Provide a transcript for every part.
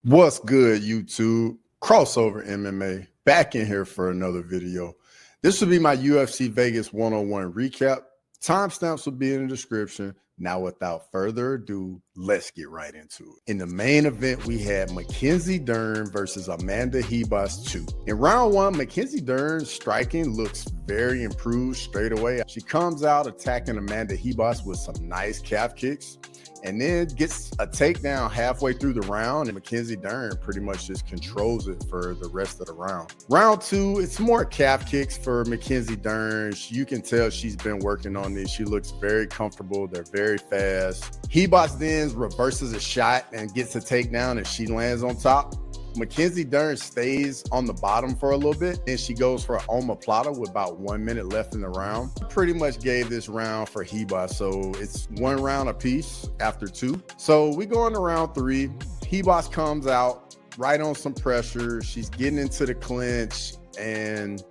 What's good, YouTube? Crossover MMA back in here for another video. This will be my UFC Vegas 101 recap. Timestamps will be in the description. Now, without further ado, let's get right into it. In the main event, we had McKenzie Dern versus Amanda Ribas 2. In round one, McKenzie Dern's striking looks very improved straight away. She comes out attacking Amanda Ribas with some nice calf kicks, and then gets a takedown halfway through the round, and McKenzie Dern pretty much just controls it for the rest of the round. Round two, it's more calf kicks for McKenzie Dern. You can tell she's been working on this. She looks very comfortable. They're very fast. Hebus then reverses a shot and gets a takedown, and she lands on top. McKenzie Dern stays on the bottom for a little bit, and she goes for an omoplata with about 1 minute left in the round. Pretty much gave this round for Hebus, so it's 1 round apiece after 2. So we go into round 3. Hebus comes out right on some pressure. She's getting into the clinch, and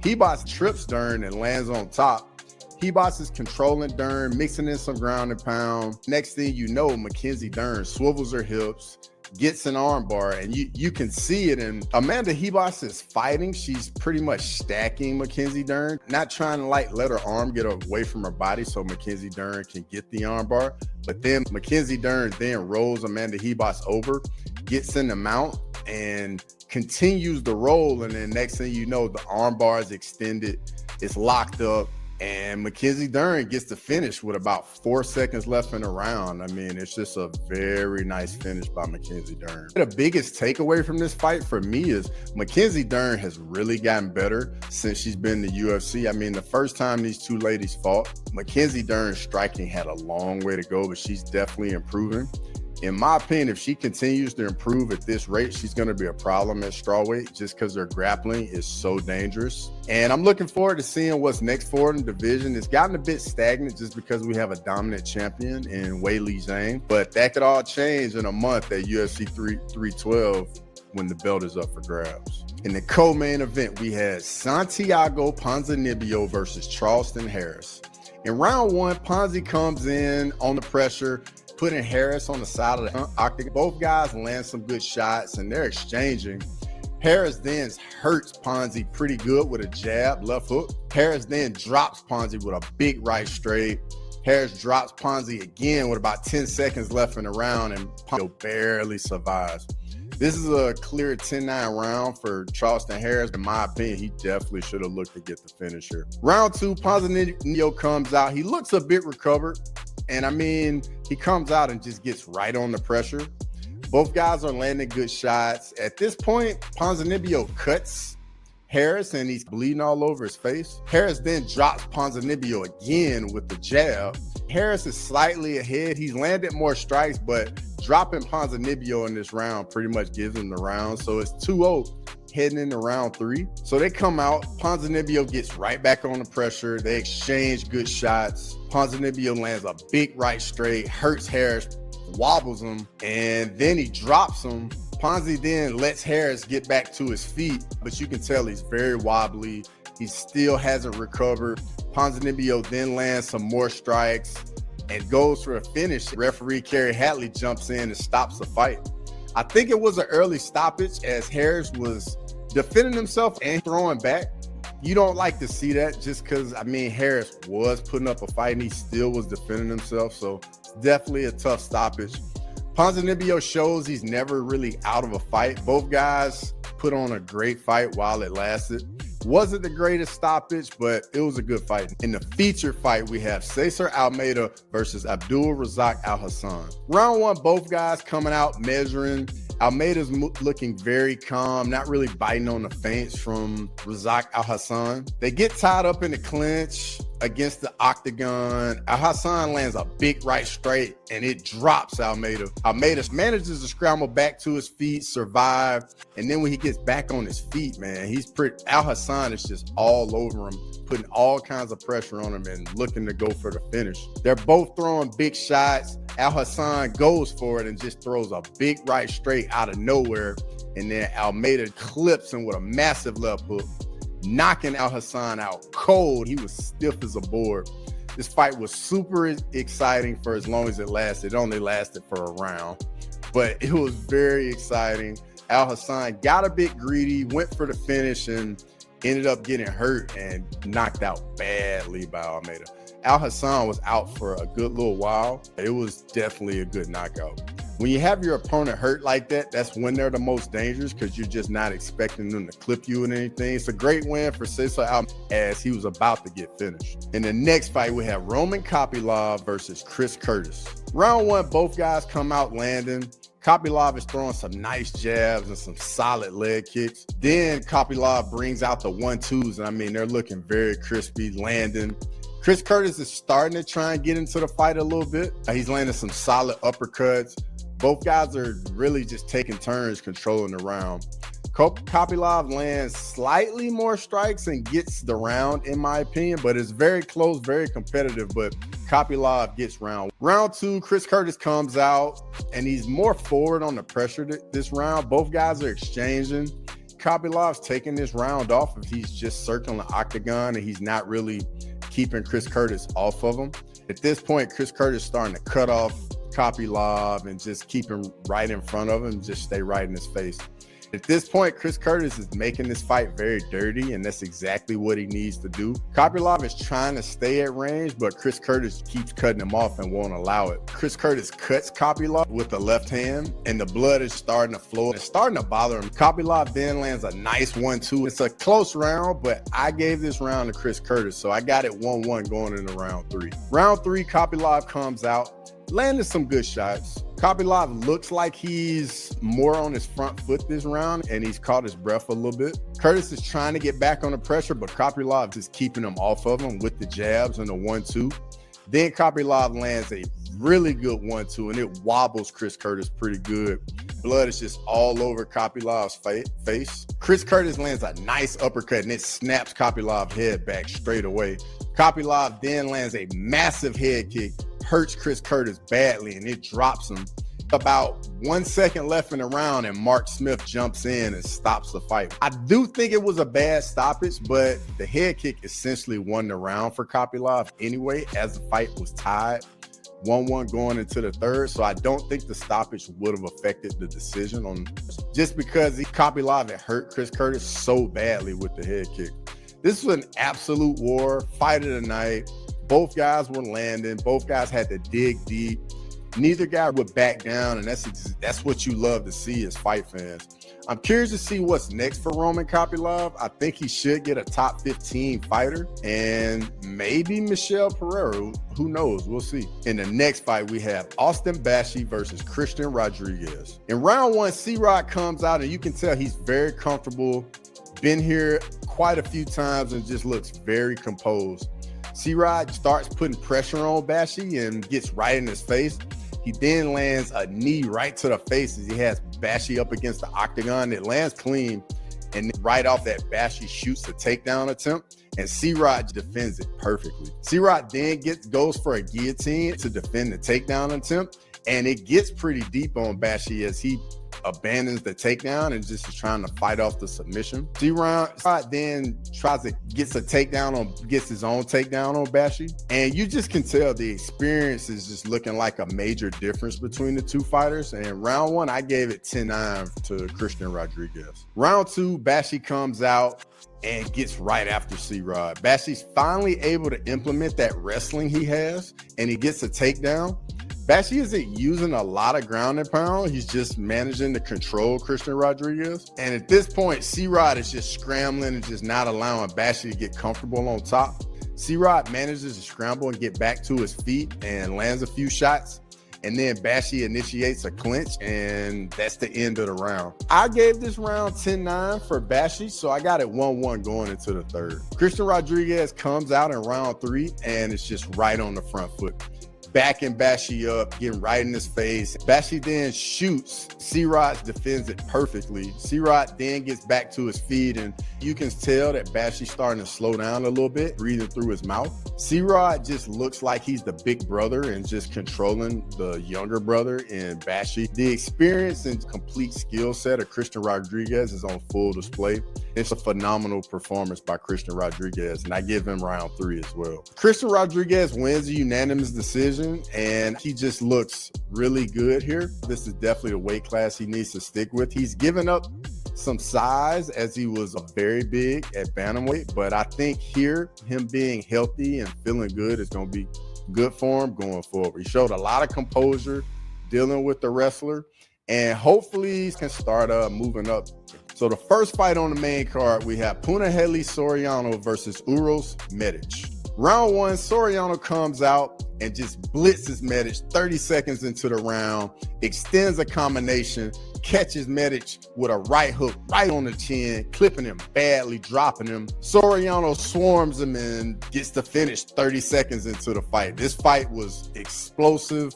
Hebus trips Dern and lands on top. Hebus is controlling Dern, mixing in some ground and pound. Next thing you know, McKenzie Dern swivels her hips, gets an armbar, and you can see it. And Amanda Ribas is fighting. She's pretty much stacking McKenzie Dern, not trying to let her arm get away from her body so McKenzie Dern can get the armbar. But then McKenzie Dern then rolls Amanda Ribas over, gets in the mount, and continues the roll. And then next thing you know, the armbar is extended, it's locked up, and McKenzie Dern gets the finish with about 4 seconds left in the round. I mean, it's just a very nice finish by McKenzie Dern. The biggest takeaway from this fight for me is McKenzie Dern has really gotten better since she's been in the UFC. I mean, the first time these two ladies fought, McKenzie Dern's striking had a long way to go, but she's definitely improving. In my opinion, if she continues to improve at this rate, she's going to be a problem at strawweight just because her grappling is so dangerous. And I'm looking forward to seeing what's next for her in the division. It's gotten a bit stagnant just because we have a dominant champion in Weili Zhang, but that could all change in a month at UFC 312 when the belt is up for grabs. In the co-main event, we had Santiago Ponzinibbio versus Carlston Harris. In round one, Ponzi comes in on the pressure, putting Harris on the side of the octagon. Both guys land some good shots, and they're exchanging. Harris then hurts Ponzi pretty good with a jab, left hook. Harris then drops Ponzi with a big right straight. Harris drops Ponzi again with about 10 seconds left in the round, and Ponzi barely survives. This is a clear 10-9 round for Carlston Harris. In my opinion, he definitely should have looked to get the finisher. Round 2, Ponzinibbio comes out. He looks a bit recovered, and I mean, he comes out and just gets right on the pressure. Both guys are landing good shots. At this point, Ponzinibbio cuts Harris, and he's bleeding all over his face. Harris then drops Ponzinibbio again with the jab. Harris is slightly ahead. He's landed more strikes, but dropping Ponzinibbio in this round pretty much gives him the round. So it's 2-0 heading into round 3. So they come out. Ponzinibbio gets right back on the pressure. They exchange good shots. Ponzinibbio lands a big right straight, hurts Harris, wobbles him, and then he drops him. Ponzi then lets Harris get back to his feet, but you can tell he's very wobbly. He still hasn't recovered. Ponzinibbio then lands some more strikes and goes for a finish. Referee Kerry Hatley jumps in and stops the fight. I think it was an early stoppage as Harris was defending himself and throwing back. You don't like to see that just because, I mean, Harris was putting up a fight and he still was defending himself. So it's definitely a tough stoppage. Ponzinibbio shows he's never really out of a fight. Both guys put on a great fight while it lasted. Wasn't the greatest stoppage, but it was a good fight. In the feature fight, we have Cesar Almeida versus Abdul Razak Alhassan. Round 1, both guys coming out measuring. Almeida's looking very calm, not really biting on the feints from Razak Alhassan. They get tied up in the clinch against the octagon. Alhassan lands a big right straight and it drops Almeida. Almeida manages to scramble back to his feet, survive, and then when he gets back on his feet, man, Alhassan is just all over him, putting all kinds of pressure on him and looking to go for the finish. They're both throwing big shots. Alhassan goes for it and just throws a big right straight out of nowhere, and then Almeida clips him with a massive left hook, knocking Alhassan out cold. He was stiff as a board. This fight was super exciting for as long as it lasted. It only lasted for a round. but it was very exciting. Alhassan got a bit greedy, went for the finish, and ended up getting hurt and knocked out badly by Almeida. Alhassan was out for a good little while. It was definitely a good knockout. When you have your opponent hurt like that, that's when they're the most dangerous because you're just not expecting them to clip you and anything. It's a great win for Cesar Almeida as he was about to get finished. In the next fight, we have Roman Kopylov versus Chris Curtis. Round one, both guys come out landing. Kopylov is throwing some nice jabs and some solid leg kicks. Then Kopylov brings out the 1-2s, and I mean, they're looking very crispy, landing. Chris Curtis is starting to try and get into the fight a little bit. He's landing some solid uppercuts. Both guys are really just taking turns controlling the round. Kopylov lands slightly more strikes and gets the round, in my opinion, but it's very close, very competitive, but Kopylov gets round. Round two, Chris Curtis comes out, and he's more forward on the pressure this round. Both guys are exchanging. Kopylov's taking this round off if he's just circling the octagon and he's not really keeping Chris Curtis off of him. At this point, Chris Curtis is starting to cut off Kopylov and just keep him right in front of him, just stay right in his face. At this point, Chris Curtis is making this fight very dirty, and that's exactly what he needs to do. Kopylov is trying to stay at range, but Chris Curtis keeps cutting him off and won't allow it. Chris Curtis cuts Kopylov with the left hand, and the blood is starting to flow. It's starting to bother him. Kopylov then lands a nice 1-2. It's a close round, but I gave this round to Chris Curtis, so I got it 1-1 going into round three. Round three, Kopylov comes out, landed some good shots. Kopylov looks like he's more on his front foot this round, and he's caught his breath a little bit. Curtis is trying to get back on the pressure, but Kopylov is keeping him off of him with the jabs and the 1-2. Then Kopylov lands a really good 1-2, and it wobbles Chris Curtis pretty good. Blood is just all over Kopylov's face. Chris Curtis lands a nice uppercut, and it snaps Kopylov's head back straight away. Kopylov then lands a massive head kick, hurts Chris Curtis badly, and it drops him. About 1 second left in the round, and Mark Smith jumps in and stops the fight. I do think it was a bad stoppage, but the head kick essentially won the round for Kopylov anyway, as the fight was tied 1-1 going into the third. So I don't think the stoppage would have affected the decision on just because Kopylov had hurt Chris Curtis so badly with the head kick. This was an absolute war, fight of the night. Both guys were landing. Both guys had to dig deep. Neither guy would back down, and that's what you love to see as fight fans. I'm curious to see what's next for Roman Kopylov. I think he should get a top 15 fighter, and maybe Michel Pereira. Who knows? We'll see. In the next fight, we have Austin Bashi versus Christian Rodriguez. In round one, C-Rod comes out, and you can tell he's very comfortable. Been here quite a few times and just looks very composed. C-Rod starts putting pressure on Bashi and gets right in his face. He then lands a knee right to the face as he has Bashi up against the octagon. It lands clean, and right off that, Bashi shoots a takedown attempt, and C-Rod defends it perfectly. C-Rod then goes for a guillotine to defend the takedown attempt, and it gets pretty deep on Bashi as he abandons the takedown and just is trying to fight off the submission. C-Rod then gets his own takedown on Bashi, and you just can tell the experience is just looking like a major difference between the two fighters. And round one, I gave it 10-9 to Christian Rodriguez. Round two, Bashi comes out and gets right after C-Rod. Bashi's finally able to implement that wrestling he has, and he gets a takedown. Bashi isn't using a lot of ground and pound. He's just managing to control Christian Rodriguez. And at this point, C-Rod is just scrambling and just not allowing Bashi to get comfortable on top. C-Rod manages to scramble and get back to his feet and lands a few shots. And then Bashi initiates a clinch, and that's the end of the round. I gave this round 10-9 for Bashi, so I got it 1-1 going into the third. Christian Rodriguez comes out in round three, and it's just right on the front foot. Backing Bashi up, getting right in his face. Bashi then shoots. C-Rod defends it perfectly. C-Rod then gets back to his feet and You can tell that Bashi's starting to slow down a little bit, breathing through his mouth. C-Rod just looks like he's the big brother and just controlling the younger brother in Bashi. The experience and complete skill set of Christian Rodriguez is on full display. It's a phenomenal performance by Christian Rodriguez, and I give him round 3 as well. Christian Rodriguez wins a unanimous decision, and he just looks really good here. This is definitely the weight class he needs to stick with. He's given up some size as he was very big at bantamweight, but I think here, him being healthy and feeling good is going to be good for him going forward. He showed a lot of composure dealing with the wrestler, and hopefully he can start moving up. So the first fight on the main card, we have Punahele Soriano versus Uros Medic. Round 1, Soriano comes out and just blitzes Medic 30 seconds into the round, extends a combination, catches Medic with a right hook right on the chin, clipping him badly, dropping him. Soriano swarms him and gets the finish 30 seconds into the fight. This fight was explosive,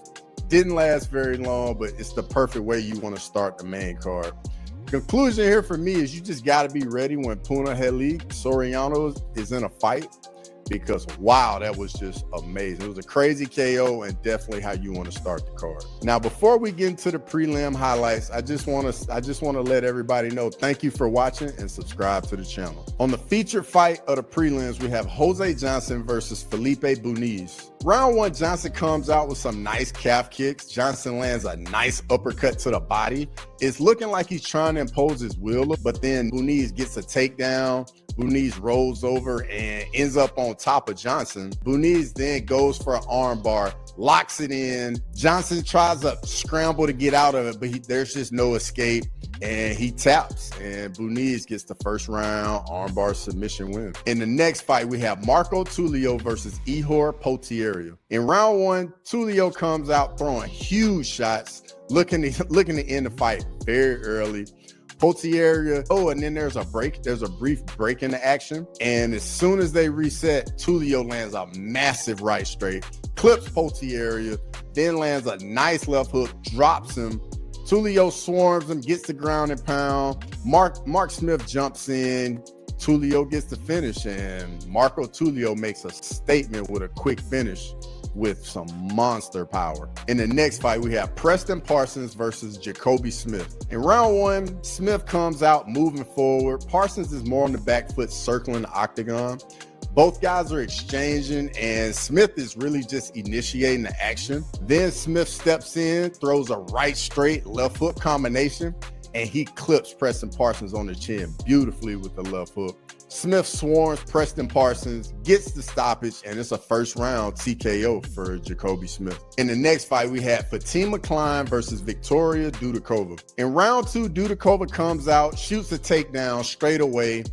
didn't last very long, but it's the perfect way you want to start the main card. Conclusion here for me is you just got to be ready when Punahele Soriano is in a fight, because wow, that was just amazing. It was a crazy KO and definitely how you want to start the card. Now, before we get into the prelim highlights, I just want to let everybody know, thank you for watching and subscribe to the channel. On the featured fight of the prelims, we have Jose Johnson versus Felipe Muniz. Round 1, Johnson comes out with some nice calf kicks. Johnson lands a nice uppercut to the body. It's looking like he's trying to impose his will, but then Muniz gets a takedown. Muniz rolls over and ends up on top of Johnson. Muniz then goes for an armbar, locks it in. Johnson tries to scramble to get out of it, but there's just no escape, and he taps, and Muniz gets the first round armbar submission win. In the next fight, we have Marco Tulio versus Ihor Potieria. In round 1, Tulio comes out throwing huge shots, looking to end the fight very early. Potieria, and then there's a brief break in the action, and as soon as they reset, Tulio lands a massive right straight, clips Potieria, then lands a nice left hook, drops him. Tulio swarms him, gets the ground and pound. Mark Smith jumps in. Tulio gets the finish, and Marco Tulio makes a statement with a quick finish with some monster power. In the next fight, we have Preston Parsons versus Jacoby Smith. In round 1, Smith comes out moving forward. Parsons is more on the back foot, circling the octagon. Both guys are exchanging, and Smith is really just initiating the action. Then Smith steps in, throws a right straight left hook combination, and he clips Preston Parsons on the chin beautifully with the left hook. Smith swarms Preston Parsons, gets the stoppage, and it's a first round TKO for Jacoby Smith. In the next fight, we had Fatima Klein versus Victoria Dudakova. In round 2, Dudakova comes out, shoots a takedown straight away.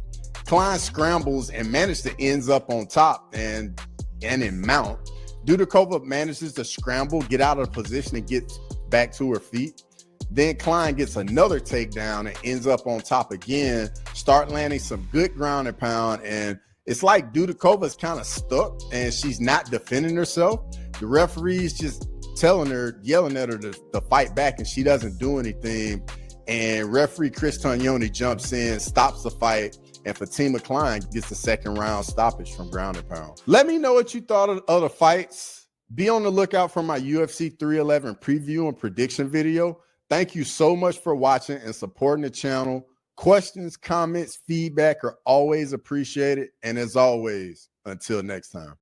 Klein scrambles and manages to ends up on top and in mount. Dudakova manages to scramble, get out of position, and get back to her feet. Then Klein gets another takedown and ends up on top again, start landing some good ground and pound, and it's like Dudakova's kind of stuck and she's not defending herself. The referee's just yelling at her to fight back, and she doesn't do anything. And referee Chris Tognoni jumps in, stops the fight, and Fatima Klein gets the second round stoppage from ground and pound. Let me know what you thought of the fights. Be on the lookout for my UFC 311 preview and prediction video. Thank you so much for watching and supporting the channel. Questions, comments, feedback are always appreciated. And as always, until next time.